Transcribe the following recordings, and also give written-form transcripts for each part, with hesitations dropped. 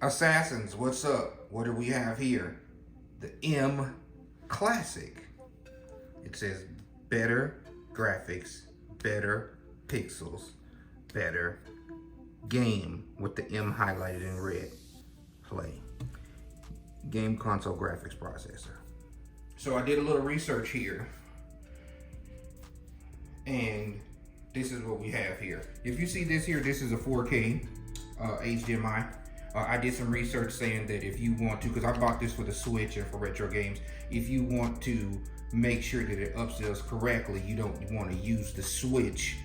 Assassins, what's up? What do we have here? The mClassic. It says better graphics, better pixels, better game with the M highlighted in red. Play. Game console graphics processor. So I did a little research here, and this is what we have here. If you see this here, this is a 4K HDMI. I did some research saying that if you want to, because I bought this for the Switch and for retro games, if you want to make sure that it upscales correctly, you don't want to use the Switch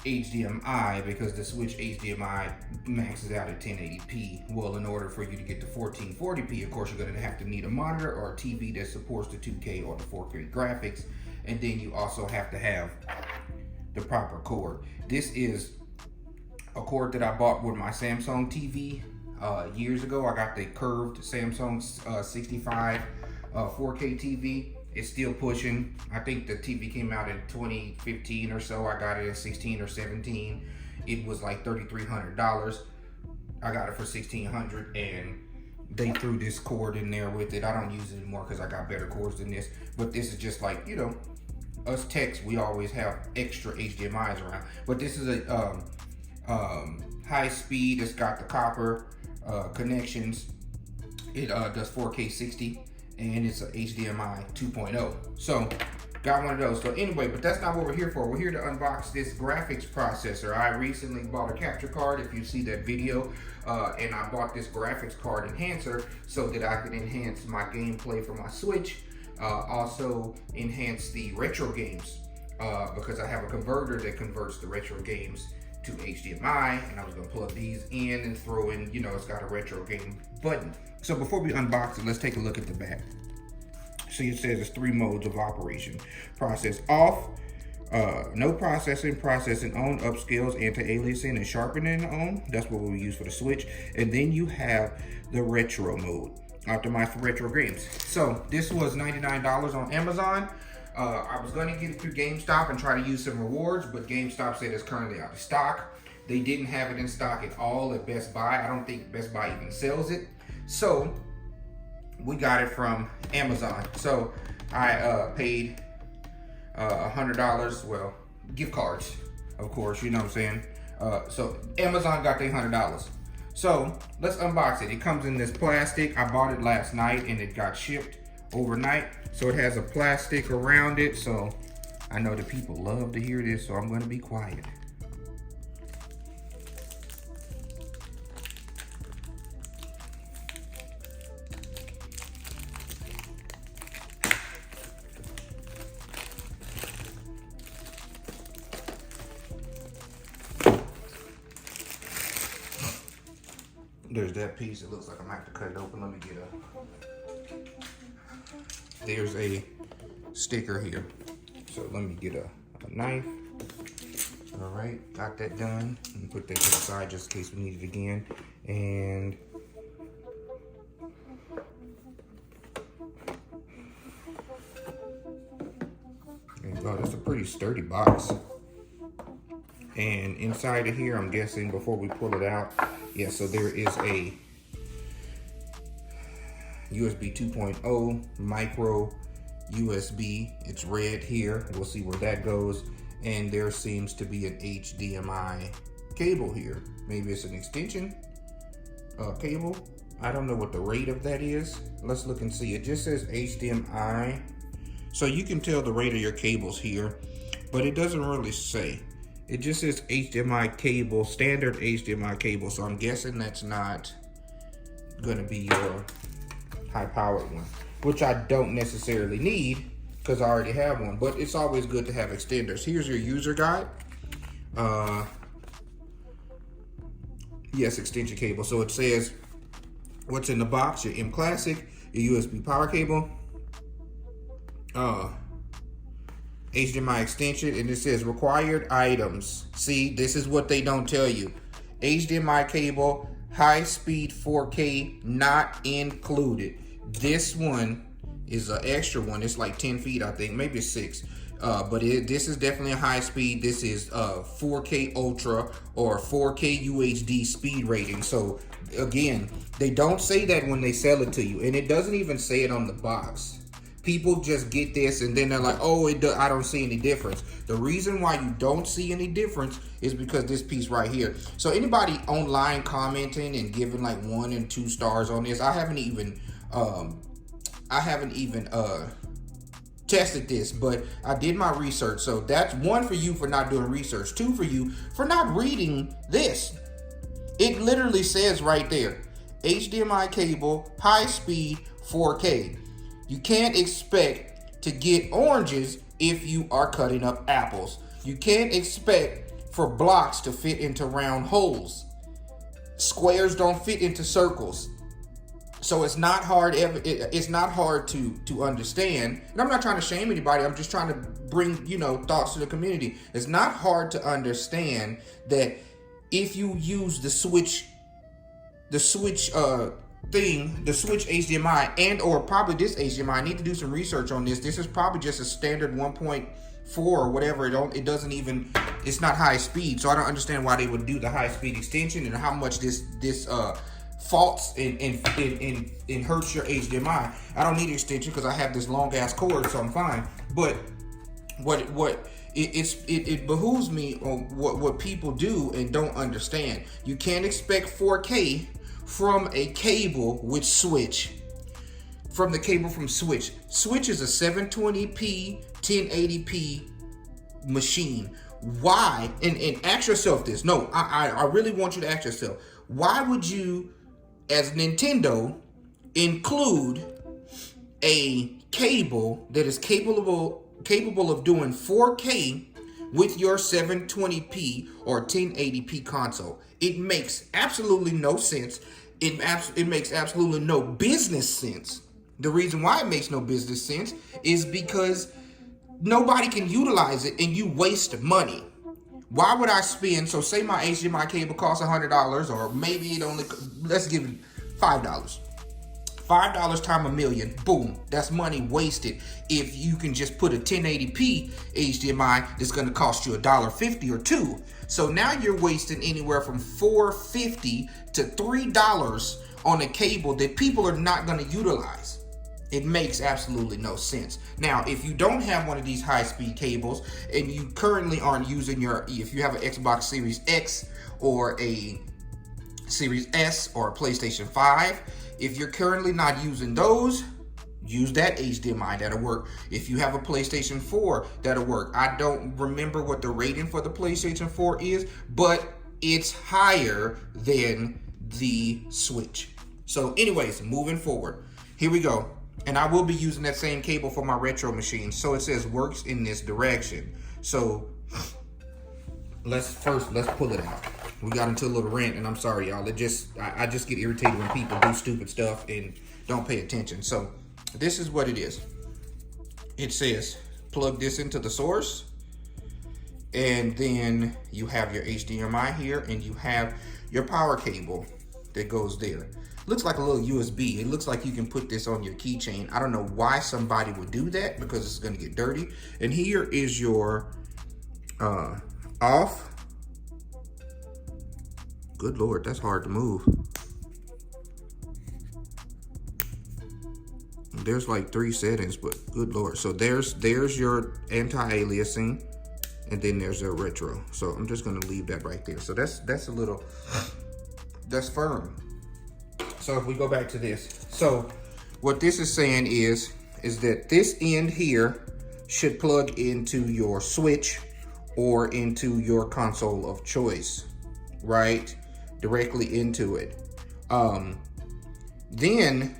HDMI, because the Switch HDMI maxes out at 1080p. Well, in order for you to get to 1440p, of course, you're going to have to need a monitor or a TV that supports the 2K or the 4K graphics, and then you also have to have the proper cord. This is a cord that I bought with my Samsung TV years ago. I got the curved Samsung 65 4K TV. It's still pushing. I think the TV came out in 2015 or so. I got it at 16 or 17. It was like $3,300. I got it for $1,600, and they threw this cord in there with it. I don't use it anymore because I got better cords than this. But this is just like, you know, us techs, we always have extra HDMIs around. But this is a high speed. It's got the copper connections. It does 4K 60, and it's a HDMI 2.0. So got one of those. So anyway, but that's not what we're here for. We're here to unbox this graphics processor. I recently bought a capture card, if you see that video, and I bought this graphics card enhancer so that I could enhance my gameplay for my Switch, also enhance the retro games, because I have a converter that converts the retro games to HDMI, and I was gonna plug these in and throw in, you know, it's got a retro game button. So before we unbox it, let's take a look at the back. See, it says there's 3 modes of operation. Process off, no processing, processing on, upscales, anti-aliasing, and sharpening on. That's what we use for the Switch. And then you have the retro mode, optimized for retro games. So this was $99 on Amazon. I was gonna get it through GameStop and try to use some rewards, but GameStop said it's currently out of stock. They didn't have it in stock at all at Best Buy. I don't think Best Buy even sells it. So we got it from Amazon. So I paid $100, well, gift cards, of course, you know what I'm saying? So Amazon got the $100. So let's unbox it. It comes in this plastic. I bought it last night and it got shipped overnight. So it has a plastic around it. So I know the people love to hear this, so I'm gonna be quiet. There's that piece. It looks like I'm gonna have to cut it open. Let me get there's a sticker here. So let me get a knife. All right, got that done. And put that to the side just in case we need it again. And oh, that's a pretty sturdy box. And inside of here, I'm guessing before we pull it out, yeah, so there is a USB 2.0 micro USB. It's red here. We'll see where that goes. And there seems to be an HDMI cable here. Maybe it's an extension cable. I don't know what the rate of that is. Let's look and see. It just says HDMI. So you can tell the rate of your cables here, but it doesn't really say. It just says HDMI cable, standard HDMI cable. So I'm guessing that's not gonna be your high-powered one, which I don't necessarily need because I already have one, but it's always good to have extenders. Here's your user guide. Yes, extension cable. So it says what's in the box: your mClassic, your USB power cable, HDMI extension, and it says required items. See, this is what they don't tell you. HDMI cable, high speed 4K not included. This one is an extra one. It's like 10 feet, I think, maybe it's 6. But this is definitely a high speed. This is 4K Ultra or 4K UHD speed rating. So again, they don't say that when they sell it to you, and it doesn't even say it on the box. People just get this and then they're like, oh, I don't see any difference. The reason why you don't see any difference is because this piece right here. So anybody online commenting and giving like 1 and 2 stars on this, I haven't even tested this, but I did my research. So that's 1 for you for not doing research, 2 for you for not reading this. It literally says right there, HDMI cable, high speed, 4K. You can't expect to get oranges if you are cutting up apples. You can't expect for blocks to fit into round holes. Squares don't fit into circles. So it's not hard. It's not hard to understand. And I'm not trying to shame anybody. I'm just trying to bring, thoughts to the community. It's not hard to understand that if you use the switch HDMI and or probably this HDMI, I need to do some research on this. This is probably just a standard 1.4 or whatever. It's not high speed, so I don't understand why they would do the high speed extension and how much this faults and hurts your HDMI. I don't need an extension because I have this long ass cord, so I'm fine. But it behooves me on what people do and don't understand. You can't expect 4K from a cable with switch. From the cable from Switch. Switch is a 720p, 1080p machine. Why? And ask yourself this. No, I really want you to ask yourself, why would you, as Nintendo, include a cable that is capable of doing 4K with your 720p or 1080p console? It makes absolutely no sense. It makes absolutely no business sense. The reason why it makes no business sense is because nobody can utilize it and you waste money. Why would I spend, so say my HDMI cable costs $100, or maybe it only, let's give it $5. $5 times a million, boom, that's money wasted. If you can just put a 1080p HDMI that's gonna cost you $1.50 or $2. So now you're wasting anywhere from $4.50 to $3 on a cable that people are not gonna utilize. It makes absolutely no sense. Now, if you don't have one of these high-speed cables and you currently aren't using if you have an Xbox Series X or a Series S or a PlayStation 5, if you're currently not using those, use that HDMI, that'll work. If you have a PlayStation 4, that'll work. I don't remember what the rating for the PlayStation 4 is, but it's higher than the Switch. So anyways, moving forward, here we go. And I will be using that same cable for my retro machine. So it says works in this direction. So let's pull it out. We got into a little rant, and I'm sorry, y'all. I just get irritated when people do stupid stuff and don't pay attention. So this is what it is. It says plug this into the source, and then you have your HDMI here, and you have your power cable that goes there. Looks like a little USB. It looks like you can put this on your keychain. I don't know why somebody would do that, because it's gonna get dirty. And here is your off. Good Lord, that's hard to move. There's like 3 settings, but good Lord. So there's your anti-aliasing, and then there's a retro. So I'm just gonna leave that right there. So that's a little, that's firm. So if we go back to this, so what this is saying is that this end here should plug into your Switch or into your console of choice, right? Directly into it. Then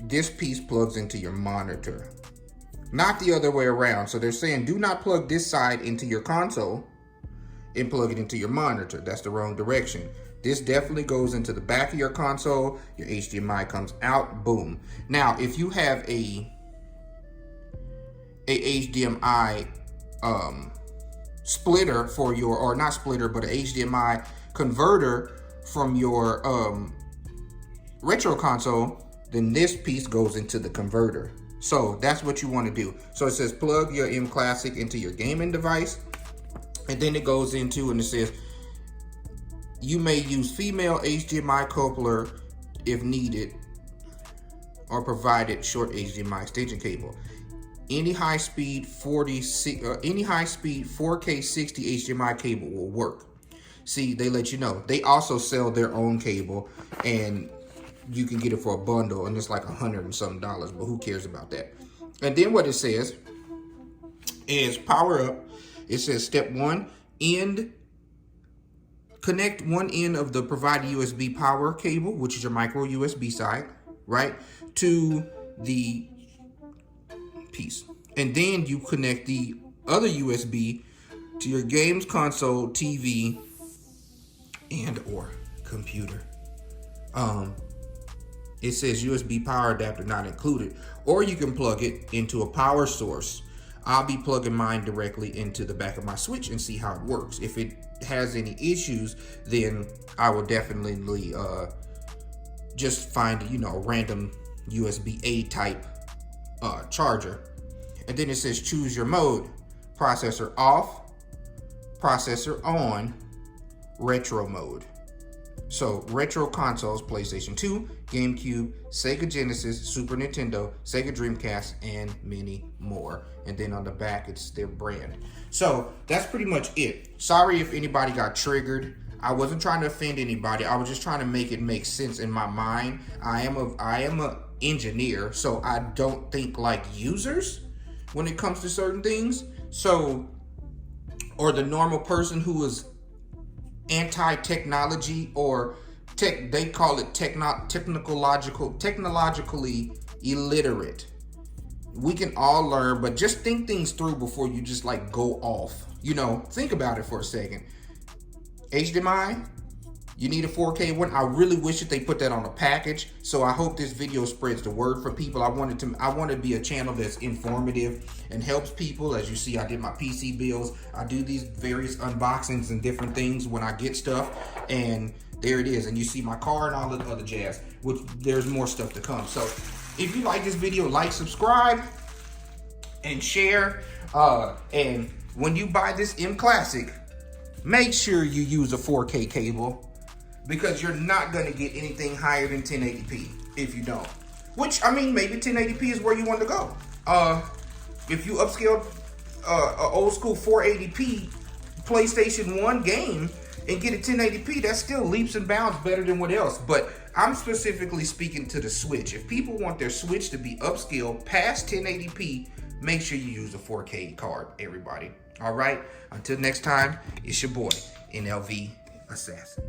this piece plugs into your monitor, not the other way around. So they're saying do not plug this side into your console and plug it into your monitor. That's the wrong direction. This definitely goes into the back of your console. Your HDMI comes out, boom. Now, if you have a a HDMI splitter for your, or not splitter, but an HDMI converter from your retro console, then this piece goes into the converter. So that's what you want to do. So it says plug your mClassic into your gaming device, and then it goes into, and it says you may use female HDMI coupler if needed, or provided short HDMI extension cable. Any high-speed 4K 60 HDMI cable will work. See, they let you know. They also sell their own cable, and you can get it for a bundle, and it's like $100 and something, but who cares about that? And then what it says is power up. It says step 1, connect one end of the provided USB power cable, which is your micro USB side, right, to the piece. And then you connect the other USB to your games console, TV, and or computer. It says USB power adapter not included, or you can plug it into a power source. I'll be plugging mine directly into the back of my Switch and see how it works. If it has any issues, then I will definitely just find, you know, a random USB-A type charger. And then it says choose your mode: processor off, processor on, retro mode. So retro consoles: PlayStation 2, GameCube, Sega Genesis, Super Nintendo, Sega Dreamcast, and many more. And then on the back, it's their brand. So that's pretty much it. Sorry if anybody got triggered. I wasn't trying to offend anybody. I was just trying to make it make sense in my mind. I am a engineer, so I don't think like users when it comes to certain things. So, or the normal person who is anti-technology, or they call it technologically illiterate. We can all learn, but just think things through before you just like go off. You know, think about it for a second. HDMI, you need a 4K one. I really wish that they put that on a package. So I hope this video spreads the word for people. I want to be a channel that's informative and helps people. As you see, I did my PC builds. I do these various unboxings and different things when I get stuff, and there it is. And you see my car and all the other jazz, which there's more stuff to come. So if you like this video, like, subscribe, and share. And when you buy this mClassic, make sure you use a 4K cable, because you're not going to get anything higher than 1080p if you don't. Which, I mean, maybe 1080p is where you want to go. If you upscale an old school 480p PlayStation 1 game and get a 1080p, that's still leaps and bounds better than what else. But I'm specifically speaking to the Switch. If people want their Switch to be upscaled past 1080p, make sure you use a 4K card, everybody. All right? Until next time, it's your boy, NLV Assassin.